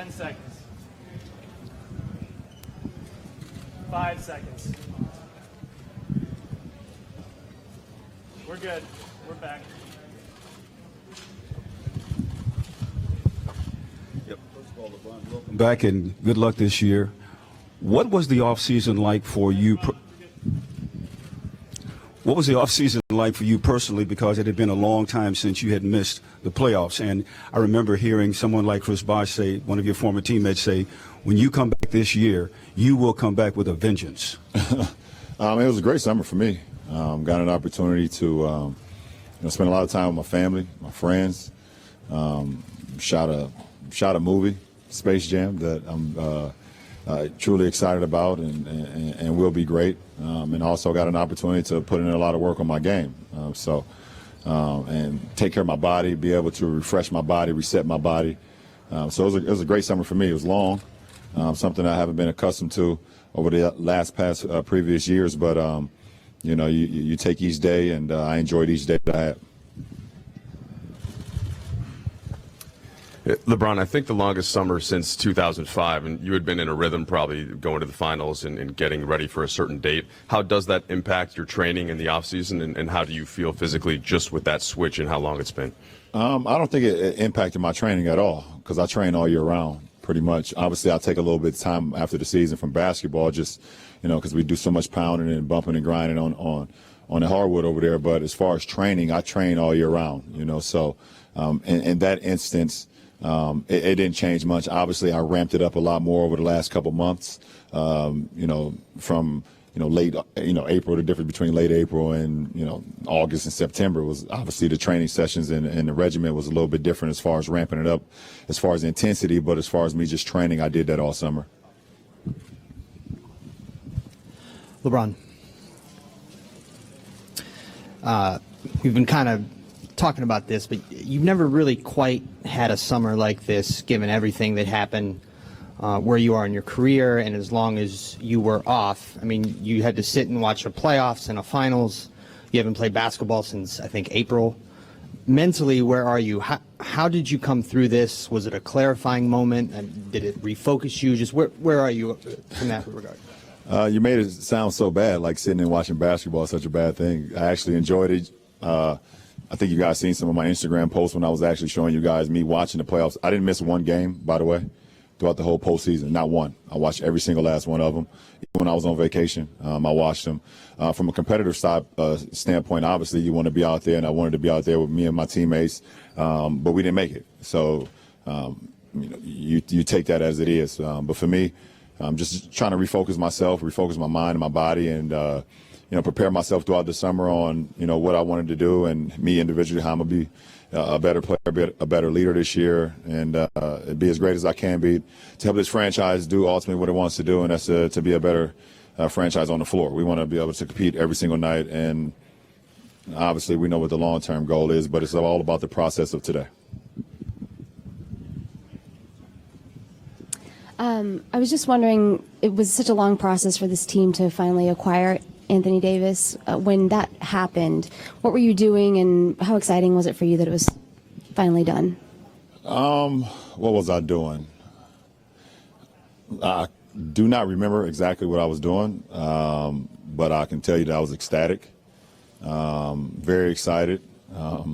10 seconds. 5 seconds. We're good. We're back. Yep. First of all, LeBron, welcome back and good luck this year. What was the offseason like for you? What was the offseason like for you personally? Because it had been a long time since you had missed the playoffs. And I remember hearing someone like Chris Bosh say, one of your former teammates say, when you come back this year, you will come back with a vengeance. It was a great summer for me. Got an opportunity to spend a lot of time with my family, my friends. Shot a movie, Space Jam, that I'm truly excited about and will be great. And also got an opportunity to put in a lot of work on my game. And take care of my body, be able to refresh my body, reset my body. So it was a great summer for me. It was long, something I haven't been accustomed to over the previous years. But, you take each day, and I enjoyed each day that I had. LeBron, I think the longest summer since 2005, and you had been in a rhythm probably going to the finals and getting ready for a certain date. How does that impact your training in the offseason, and how do you feel physically just with that switch and how long it's been? I don't think it impacted my training at all because I train all year round pretty much. Obviously, I'll take a little bit of time after the season from basketball just, because we do so much pounding and bumping and grinding on the hardwood over there. But as far as training, I train all year round, So in that instance, it didn't change much. Obviously, I ramped it up a lot more over the last couple months. From late April. The difference between late April and August and September was obviously the training sessions and the regimen was a little bit different as far as ramping it up, as far as intensity. But as far as me just training, I did that all summer. LeBron, we've been kind of talking about this, but you've never really quite had a summer like this, given everything that happened where you are in your career, and as long as you were off. I mean, you had to sit and watch a playoffs and a finals. You haven't played basketball since, I think, April. Mentally, where are you? How did you come through this? Was it a clarifying moment? And did it refocus you? Just where are you in that regard? You made it sound so bad, like sitting and watching basketball is such a bad thing. I actually enjoyed it. I think you guys seen some of my Instagram posts when I was actually showing you guys me watching the playoffs. I didn't miss one game, by the way, throughout the whole postseason. Not one. I watched every single last one of them. Even when I was on vacation, I watched them. From a competitive standpoint, obviously you want to be out there, and I wanted to be out there with me and my teammates, but we didn't make it. So you take that as it is. But for me, I'm just trying to refocus myself, refocus my mind and my body, and prepare myself throughout the summer on, what I wanted to do, and me individually, how I'm going to be a better player, a better leader this year, and be as great as I can be to help this franchise do ultimately what it wants to do, and that's to be a better franchise on the floor. We want to be able to compete every single night, and obviously we know what the long-term goal is, but it's all about the process of today. I was just wondering, it was such a long process for this team to finally acquire Anthony Davis. When that happened, what were you doing, and how exciting was it for you that it was finally done? What was I doing? I do not remember exactly what I was doing, but I can tell you that I was ecstatic, very excited. I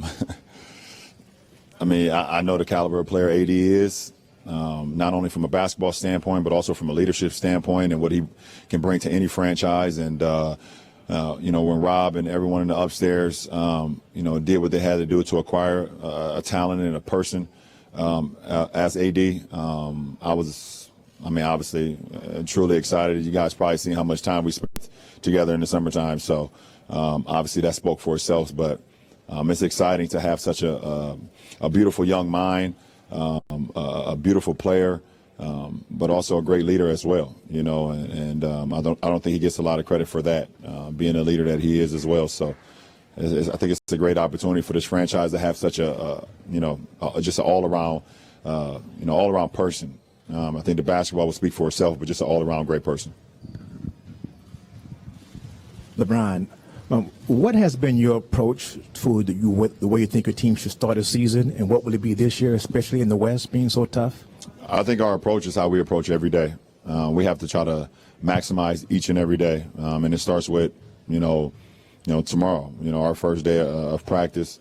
mean, I know the caliber of player AD is. Not only from a basketball standpoint, but also from a leadership standpoint and what he can bring to any franchise. And, when Rob and everyone in the upstairs, did what they had to do to acquire a talent and a person as AD, I was, obviously truly excited. You guys probably seen how much time we spent together in the summertime. So obviously that spoke for itself. But it's exciting to have such a beautiful young mind. A beautiful player, but also a great leader as well, and I don't think he gets a lot of credit for that, being a leader that he is as well. So I think it's a great opportunity for this franchise to have such just an all-around person. I think the basketball will speak for itself, but just an all-around great person. LeBron, what has been your approach to the way you think your team should start a season, and what will it be this year, especially in the West being so tough? I think our approach is how we approach every day. We have to try to maximize each and every day, and it starts with, tomorrow. Our first day of practice,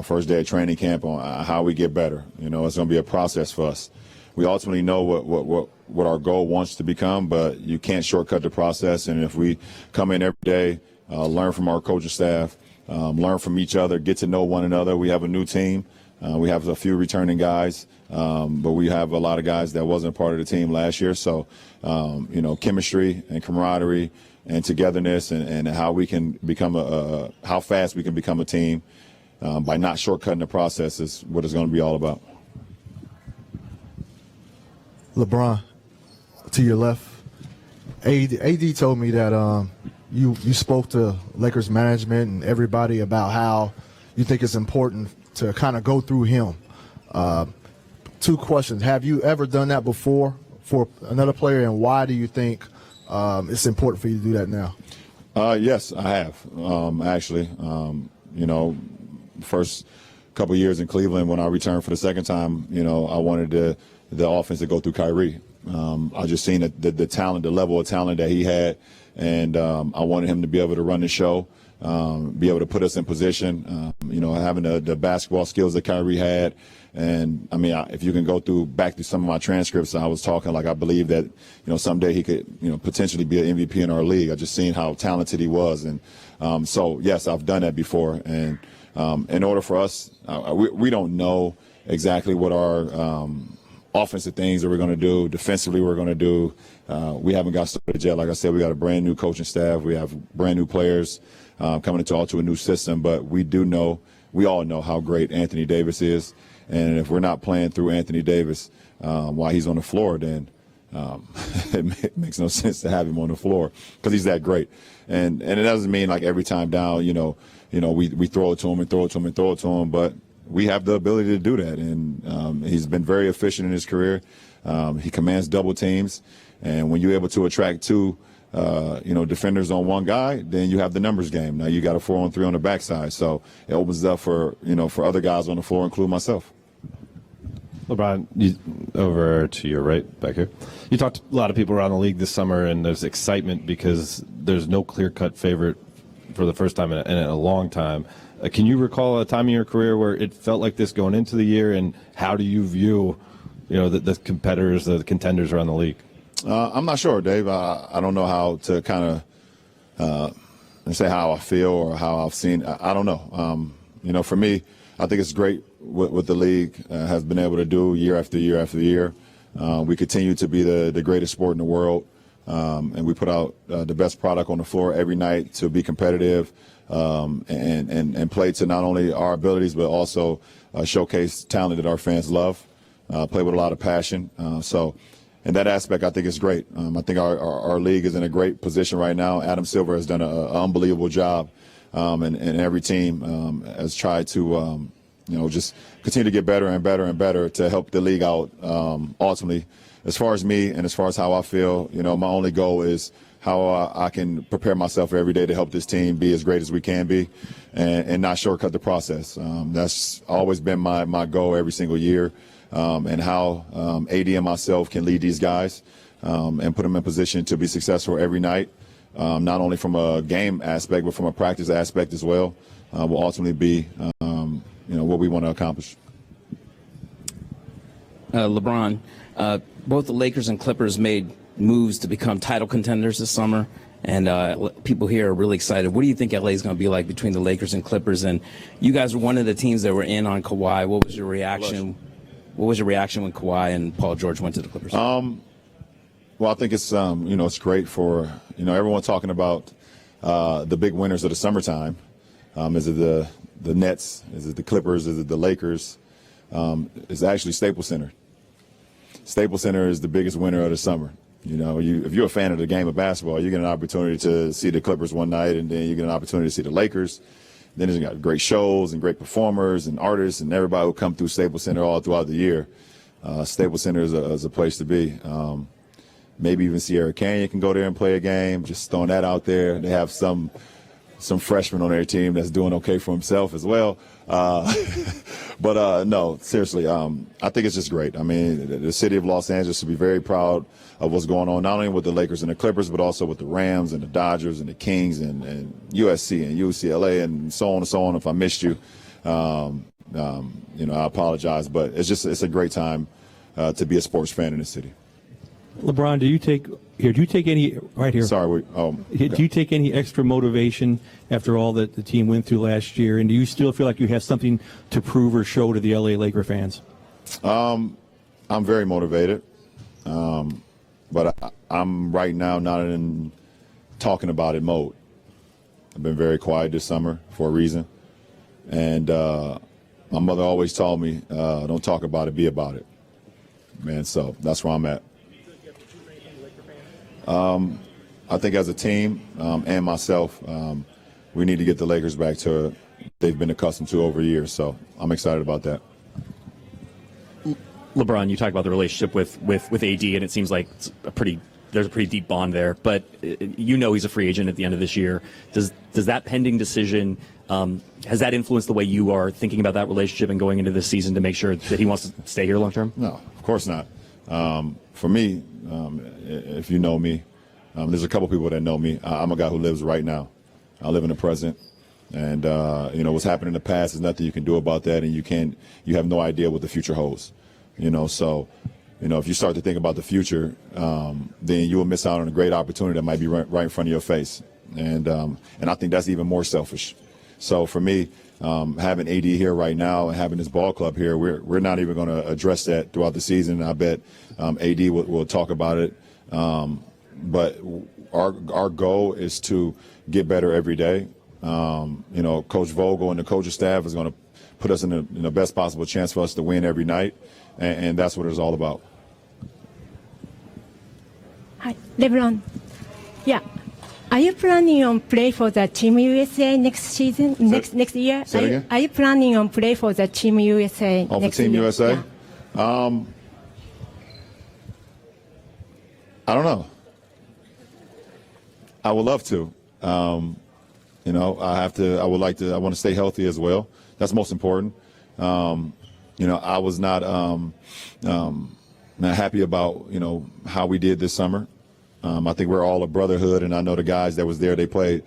first day of training camp, on how we get better. It's going to be a process for us. We ultimately know what our goal wants to become, but you can't shortcut the process. And if we come in every day, learn from our coaching staff, learn from each other, get to know one another. We have a new team. We have a few returning guys, but we have a lot of guys that wasn't part of the team last year. So, chemistry and camaraderie and togetherness and how we can become how fast we can become a team by not shortcutting the process is what it's going to be all about. LeBron, to your left, AD told me that you spoke to Lakers management and everybody about how you think it's important to kind of go through him. Two questions. Have you ever done that before for another player, and why do you think it's important for you to do that now? Yes, I have, actually. First couple years in Cleveland when I returned for the second time, I wanted the offense to go through Kyrie. I just seen the talent, the level of talent that he had, and I wanted him to be able to run the show, be able to put us in position, having the basketball skills that Kyrie had. And, if you can go back through some of my transcripts, I was talking like I believe that, someday he could, potentially be an MVP in our league. I just seen how talented he was. And so, yes, I've done that before. And in order for us, we don't know exactly what our offensive things that we're going to do, defensively we're going to do. We haven't got started yet. Like I said, we got a brand new coaching staff. We have brand new players coming into a new system. But we all know how great Anthony Davis is. And if we're not playing through Anthony Davis while he's on the floor, then it makes no sense to have him on the floor because he's that great. And it doesn't mean like every time down, we throw it to him and throw it to him and throw it to him. But we have the ability to do that. And he's been very efficient in his career. He commands double teams. And when you're able to attract two, defenders on one guy, then you have the numbers game. Now you got a 4-on-3 on the backside. So it opens it up for other guys on the floor, including myself. LeBron, over to your right back here. You talked to a lot of people around the league this summer, and there's excitement because there's no clear-cut favorite for the first time in a long time. Can you recall a time in your career where it felt like this going into the year, and how do you view, the competitors, the contenders around the league? I'm not sure, Dave. I don't know how to kind of say how I feel or how I've seen. I don't know. For me, I think it's great what the league has been able to do year after year after year. We continue to be the greatest sport in the world, and we put out the best product on the floor every night to be competitive and play to not only our abilities but also showcase talent that our fans love, play with a lot of passion. So in that aspect, I think it's great. I think our league is in a great position right now. Adam Silver has done an unbelievable job, and every team has tried to just continue to get better and better and better to help the league out. Ultimately, as far as me and as far as how I feel, my only goal is how I can prepare myself every day to help this team be as great as we can be and not shortcut the process. That's always been my goal every single year, and how AD and myself can lead these guys and put them in position to be successful every night, not only from a game aspect but from a practice aspect as well, will ultimately be what we want to accomplish. LeBron, both the Lakers and Clippers made moves to become title contenders this summer, and people here are really excited. What do you think LA is going to be like between the Lakers and Clippers? And you guys were one of the teams that were in on Kawhi. What was your reaction? What was your reaction when Kawhi and Paul George went to the Clippers? Well, I think it's it's great for everyone talking about the big winners of the summertime. Is it the Nets? Is it the Clippers? Is it the Lakers? It's actually Staples Center. Staples Center is the biggest winner of the summer. If you're a fan of the game of basketball, you get an opportunity to see the Clippers one night, and then you get an opportunity to see the Lakers. Then there's got great shows and great performers and artists and everybody who come through Staples Center all throughout the year. Staples Center is a place to be. Maybe even Sierra Canyon can go there and play a game. Just throwing that out there. They have some some freshman on their team that's doing okay for himself as well. But no, seriously, I think it's just great. I mean, the city of Los Angeles should be very proud of what's going on, not only with the Lakers and the Clippers, but also with the Rams and the Dodgers and the Kings and USC and UCLA and so on and so on. If I missed you, I apologize, but it's a great time to be a sports fan in the city. LeBron, do you take any right here? Sorry, do you take any extra motivation after all that the team went through last year, and do you still feel like you have something to prove or show to the LA Laker fans? I'm very motivated, but I'm right now not in talking about it mode. I've been very quiet this summer for a reason, and my mother always told me, "Don't talk about it, be about it." Man, so that's where I'm at. I think as a team and myself, we need to get the Lakers back to they've been accustomed to over years. So I'm excited about that. LeBron, you talked about the relationship with AD, and it seems like it's there's a pretty deep bond there. But he's a free agent at the end of this year. Does that pending decision has that influenced the way you are thinking about that relationship and going into this season to make sure that he wants to stay here long term? No, of course not. For me, if you know me, there's a couple people that know me. I'm a guy who lives right now. I live in the present, and what's happened in the past is nothing you can do about that, and you have no idea what the future holds. So if you start to think about the future, then you will miss out on a great opportunity that might be right in front of your face, and I think that's even more selfish. So for me, having AD here right now and having this ball club here, we're not even going to address that throughout the season. I bet AD will talk about it. But our goal is to get better every day. Coach Vogel and the coaching staff is going to put us in the best possible chance for us to win every night, and that's what it's all about. Hi, LeBron. Yeah. Are you planning on play for the Team USA next season, next year? Say it again? Are you planning on play for the Team USA Oh, next for Team year? USA? Yeah. I don't know. I would love to. I want to stay healthy as well. That's most important. I was not happy about, how we did this summer. I think we're all a brotherhood, and I know the guys that was there, they played,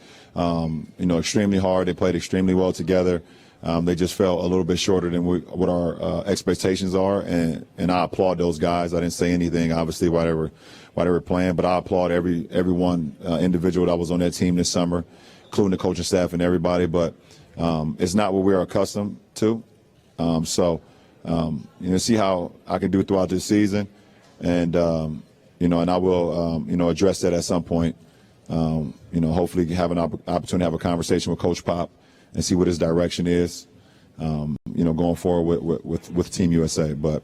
extremely hard. They played extremely well together. They just fell a little bit shorter than what our expectations are, and I applaud those guys. I didn't say anything, obviously, while they were playing, but I applaud everyone individual that was on that team this summer, including the coaching staff and everybody. But it's not what we're accustomed to. See how I can do throughout this season, and and I will address that at some point. Hopefully have an opportunity to have a conversation with Coach Pop and see what his direction is, going forward with Team USA. But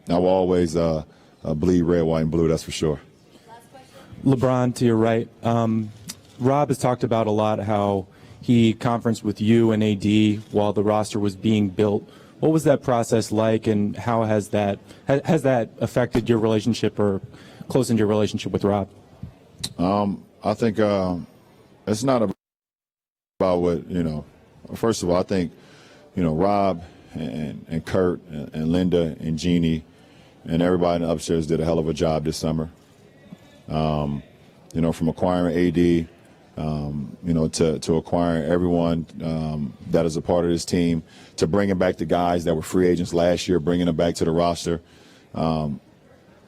I will always bleed red, white, and blue, that's for sure. LeBron, to your right, Rob has talked about a lot how he conferenced with you and AD while the roster was being built. What was that process like, and how has that affected your relationship or closened your relationship with Rob? I think it's not about what, first of all, I think, Rob and Kurt and Linda and Jeannie and everybody in the upstairs did a hell of a job this summer. From acquiring AD, to acquiring everyone that is a part of this team, to bringing back the guys that were free agents last year, bringing them back to the roster.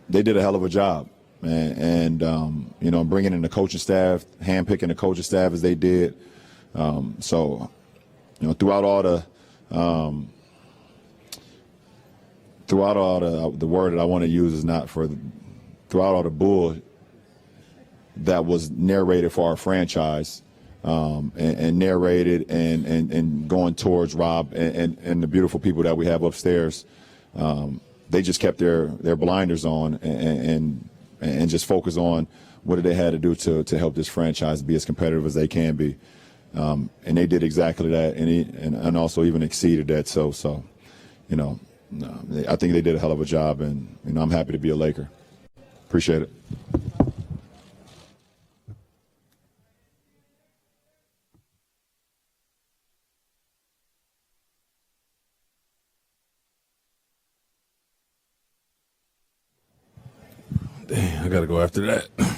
They did a hell of a job. And bringing in the coaching staff, handpicking the coaching staff as they did. Throughout all the word that I want to use is not for throughout all the bull that was narrated for our franchise, and narrated and going towards Rob and the beautiful people that we have upstairs. They just kept their blinders on and just focus on what they had to do to help this franchise be as competitive as they can be. And they did exactly that, and also even exceeded that. So I think they did a hell of a job, and I'm happy to be a Laker. Appreciate it. Dang, I got to go after that.